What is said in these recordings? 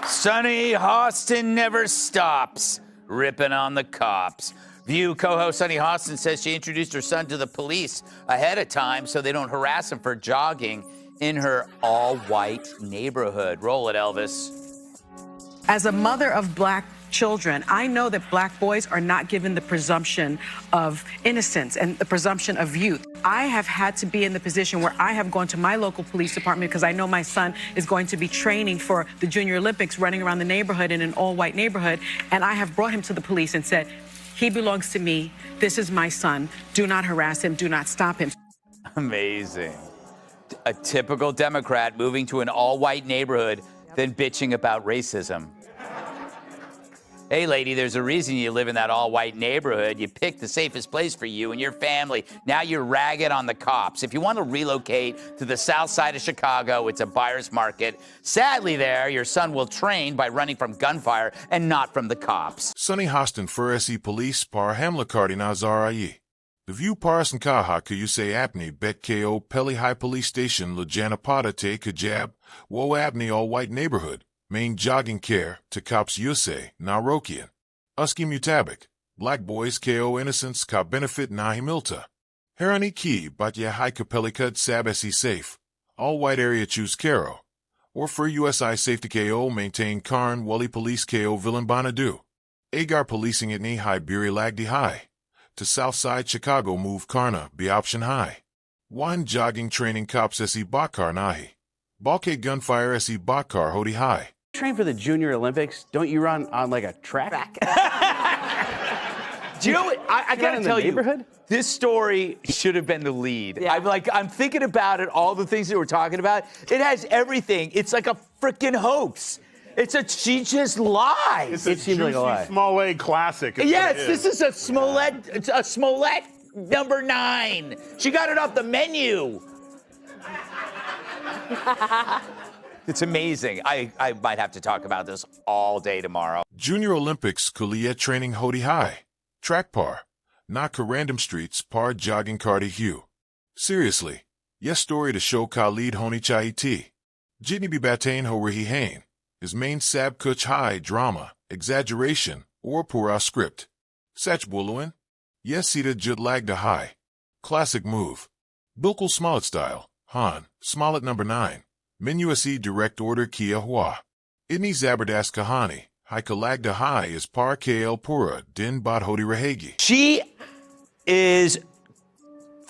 Sunny Hostin never stops ripping on the cops. View co-host Sunny Hostin says she introduced her son to the police ahead of time so they don't harass him for jogging in her all-white neighborhood. Roll it, Elvis. As a mother of black children, I know that black boys are not given the presumption of innocence and the presumption of youth. I have had to be in the position where I have gone to my local police department because I know my son is going to be training for the Junior Olympics, running around the neighborhood in an all-white neighborhood, and I have brought him to the police and said, he belongs to me. This is my son. Do not harass him. Do not stop him. Amazing. A typical Democrat moving to an all-white neighborhood, then bitching about racism. Hey, lady, there's a reason you live in that all-white neighborhood. You picked the safest place for you and your family. Now you're ragging on the cops. If you want to relocate to the south side of Chicago, it's a buyer's market. Sadly there, your son will train by running from gunfire and not from the cops. Sunny Hostin for SE Police par Hamla Cardina Zarayi. The view Paris and Kaha Kayuse Apni Bet Ko Peli High Police Station Lajanapada Te Kajab Wo Apni All White Neighborhood. Main jogging care to cops Yuse, Narokian. Uski Mutabik, Black Boys Ko Innocence Ka Benefit Nahi Milta. Herani Ki Batya High Kapelikud Sab SE Safe. All white area choose Karo. Or for USI Safety Ko maintain Karn Wali Police Ko Villain Banadu. Agar Policing at Ni High Buri Lagdi High. To Southside Chicago move Karna be option high. One jogging training cops SE Bakar Nahi. Balke gunfire SE Bakar Hodi High. Train for the Junior Olympics, don't you run on like a track? Do you know what? I gotta tell you, this story should have been the lead. Yeah. I'm thinking about it, all the things that we're talking about. It has everything. It's like a freaking hoax. She just lied. It's a It seems like a lie. Smollett classic. Yes, this is a Smollett number 9. She got it off the menu. It's amazing. I might have to talk about this all day tomorrow. Junior Olympics Kuliya training Hodi High. Track par. Naka random streets par jogging Cardi Hugh. Seriously. Yes story to show Khalid Honi Chai T. Jitney be batain ho Rihi Hain. His main Sab Kuch High drama, exaggeration, or pura script. Sach Buluin. Yes Sita Jut Lagda High. Classic move. Bilkul Smollett style. Han, Smollett number 9. Minuasi direct order Kia Hua. Idni Zabardas Kahani, Haikalagda High is par KL Pura, Din Bad Hodi Rahegi. She is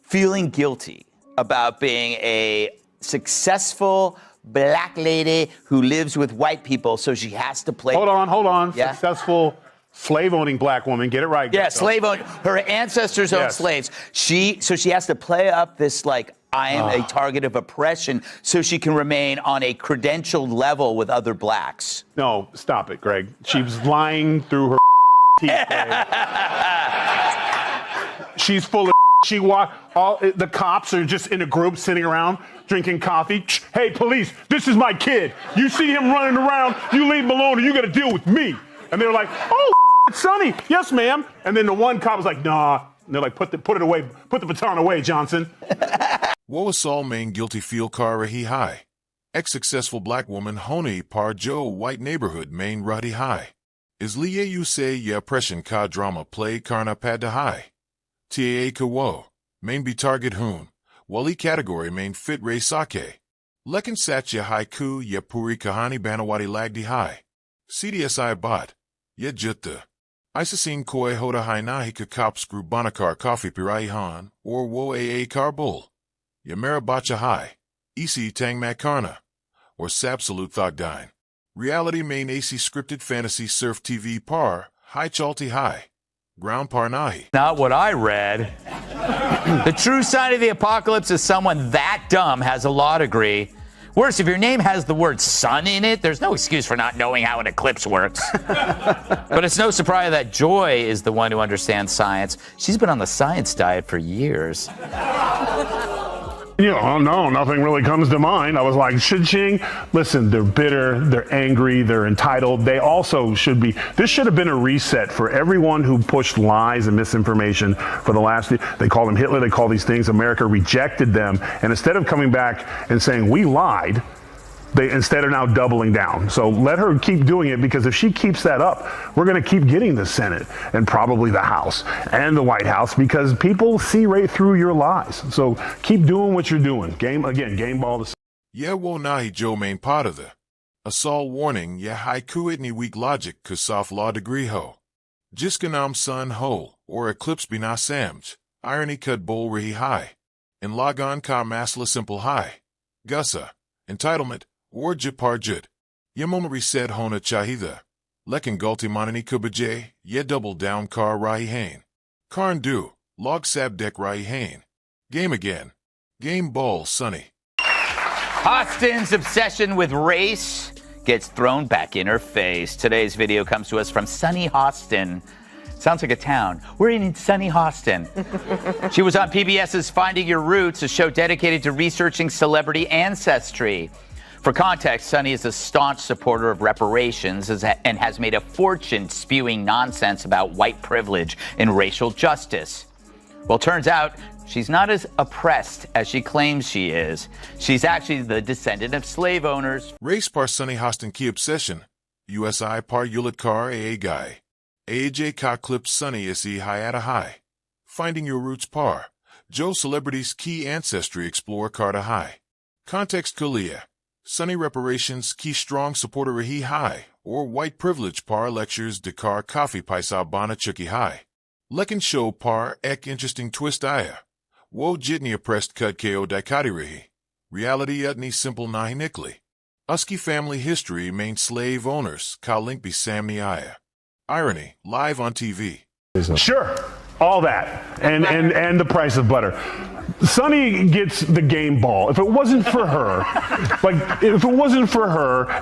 feeling guilty about being a successful black lady who lives with white people, so she has to play. Hold on. Yeah? Successful slave-owning black woman. Get it right. Yeah, Gutfeld. slave-owned. Her ancestors owned Yes. slaves. So she has to play up this, like, I am a target of oppression so she can remain on a credentialed level with other blacks. No, stop it, Greg. She was lying through her teeth. Greg. She's full of all the cops are just in a group sitting around drinking coffee. Hey, police, this is my kid. You see him running around, you leave him alone, or you got to deal with me. And they're like, oh, Sonny, yes, ma'am. And then the one cop was like, nah. And they're like, put it away, put the baton away, Johnson. Woasal main guilty feel car Rahi High. Ex-successful black woman Honi par Joe white neighborhood main Ruddy High. Is Liye you say ya oppression ka drama play Karna Padda High. Taa Kawo. Main be target hoon. Wali category main fit Ray Sake. Lekin sat ya haiku ya puri kahani banawadi lagdi high. CDSI bot. Ya jutta. Isasine koi hoda hainahi ka cops grew banakar coffee pirai han, or wo aa karbul. Yamera bacha high. Isi tang makarna. Or sapsalute thogdine. Reality main AC scripted fantasy surf TV par, high chalti high. Ground par nahi. Not what I read. The true sign of the apocalypse is someone that dumb has a law degree. Worse, if your name has the word sun in it, there's no excuse for not knowing how an eclipse works. But it's no surprise that Joy is the one who understands science. She's been on the science diet for years. No, nothing really comes to mind. I was like, Shijing, listen, they're bitter, they're angry, they're entitled. They also should be, this should have been a reset for everyone who pushed lies and misinformation for the last, they call them Hitler, they call these things, America rejected them. And instead of coming back and saying, we lied, They instead are now doubling down. So let her keep doing it, because if she keeps that up, we're going to keep getting the Senate and probably the House and the White House, because people see right through your lies. So keep doing what you're doing. Game ball. Yeah, wo nahi jo main part of the assault warning. Yeah, haiku itni weak logic cause soft law degree ho. Jiskanam sun ho or eclipse be na samj. Irony kud bol rehi high. In logon ka masla simple high. Gussa. Entitlement. Or jipar jit. Yemomari said hona chahida. Lekin gulti manani kubaje. Ye double down car rahi hain. Karn do. Log sab dek rahi hain. Game again. Game ball Sunny. Hostin's obsession with race gets thrown back in her face. Today's video comes to us from Sunny Hostin. Sounds like a town. We're in Sunny Hostin. She was on PBS's Finding Your Roots, a show dedicated to researching celebrity ancestry. For context, Sunny is a staunch supporter of reparations and has made a fortune spewing nonsense about white privilege and racial justice. Well, turns out she's not as oppressed as she claims she is. She's actually the descendant of slave owners. Race par Sunny Hostin key obsession. USI par Yulit car AA guy. AJ ka clip Sunny isi hayata high. Finding Your Roots par. Joe celebrities key ancestry explore karta high. Context Kalia. Sunny reparations key strong supporter rahi high. Or white privilege par lectures Dakar coffee paisa bana chuki high. Lekin show par ek interesting twist aya. Wo jitni oppressed kud ko dikati rahi. Reality utni simple nahi nikli. Usky family history main slave owners ka link be samni aya. Irony live on TV. Sure, all that, and the price of butter. Sunny gets the game ball. If it wasn't for her,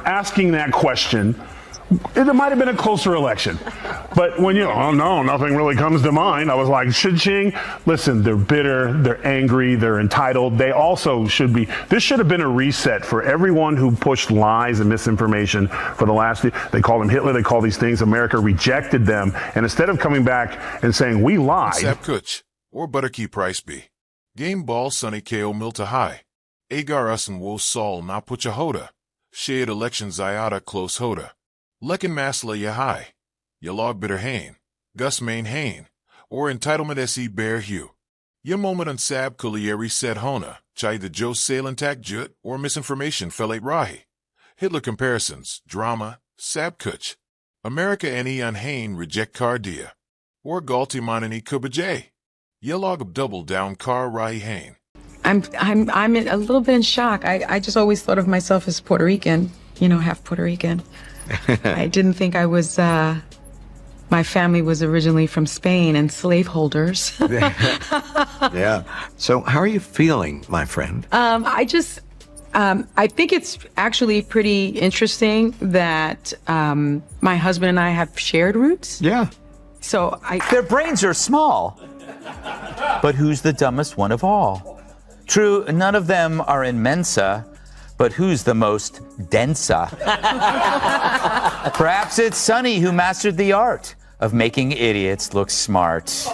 asking that question, it might have been a closer election. But when oh no, nothing really comes to mind, I was like, Ching, listen, they're bitter, they're angry, they're entitled. They also should be, this should have been a reset for everyone who pushed lies and misinformation for the last, they call them Hitler, they call these things, America rejected them. And instead of coming back and saying, we lied. Sap Kuch, or Butterkey Price B. Game ball Sunny KO Milta High. Agar Usan Wo Sol Na Pucha Hoda. Shade election Zayada Close Hoda. Lekin Masla Yahai, Yalog Bitter Hain, Gus Main Hain, or Entitlement Se Bear Hugh. Moment on Sab Kulieri said Hona, Chai the Joe Salentak Jut, or Misinformation Felate Rahi. Hitler comparisons, drama, Sab Kuch. America Any on Hain reject Cardia. Or Galti Manani Kubajay. Yalog double down Car Rahi Hain. I'm a little bit in shock. I just always thought of myself as Puerto Rican, half Puerto Rican. I didn't think I was, my family was originally from Spain and slaveholders. Yeah. So how are you feeling, my friend? I think it's actually pretty interesting that my husband and I have shared roots. Yeah. So Their brains are small. But who's the dumbest one of all? True, none of them are in Mensa. But who's the most densa? Perhaps it's Sunny who mastered the art of making idiots look smart.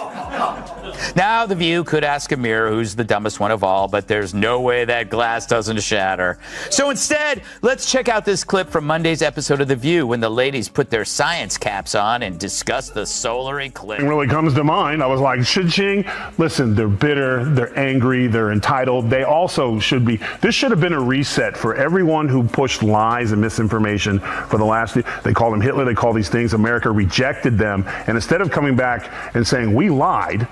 Now, The View could ask a mirror who's the dumbest one of all, but there's no way that glass doesn't shatter. So instead, let's check out this clip from Monday's episode of The View when the ladies put their science caps on and discuss the solar eclipse. Really comes to mind. I was like, Ching, listen, they're bitter, they're angry, they're entitled. They also should be, this should have been a reset for everyone who pushed lies and misinformation for the last, they call them Hitler, they call these things, America rejected them. And instead of coming back and saying, we lied,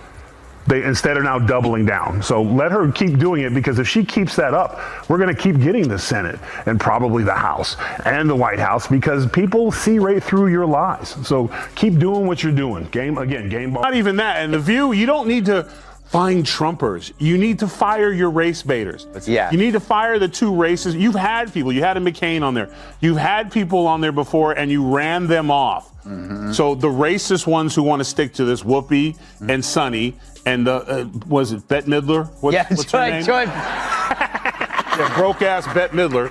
they instead are now doubling down. So let her keep doing it, because if she keeps that up, we're going to keep getting the Senate and probably the House and the White House, because people see right through your lies. So keep doing what you're doing. Game ball. Not even that. And The View, you don't need to find Trumpers. You need to fire your race baiters. Yeah. You need to fire the two races. You've had people. You had a McCain on there. You've had people on there before, and you ran them off. Mm-hmm. So the racist ones who want to stick to this, Whoopi and Sunny, and the, was it Bette Midler? What's her name? Yeah, broke-ass Bette Midler.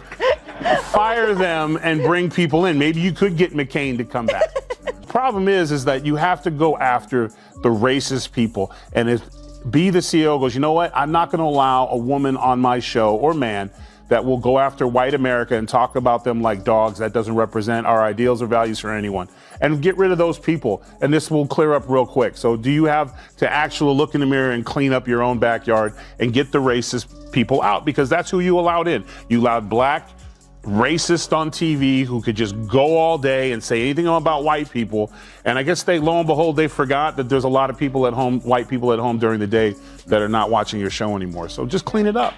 Fire them and bring people in. Maybe you could get McCain to come back. The problem is that you have to go after the racist people. And if be the CEO goes, you know what? I'm not going to allow a woman on my show or man that will go after white America and talk about them like dogs. That doesn't represent our ideals or values for anyone. And get rid of those people, and this will clear up real quick. So do you have to actually look in the mirror and clean up your own backyard and get the racist people out? Because that's who you allowed in. You allowed black racist on TV who could just go all day and say anything about white people. And I guess lo and behold, they forgot that there's a lot of people at home, white people at home during the day that are not watching your show anymore. So just clean it up.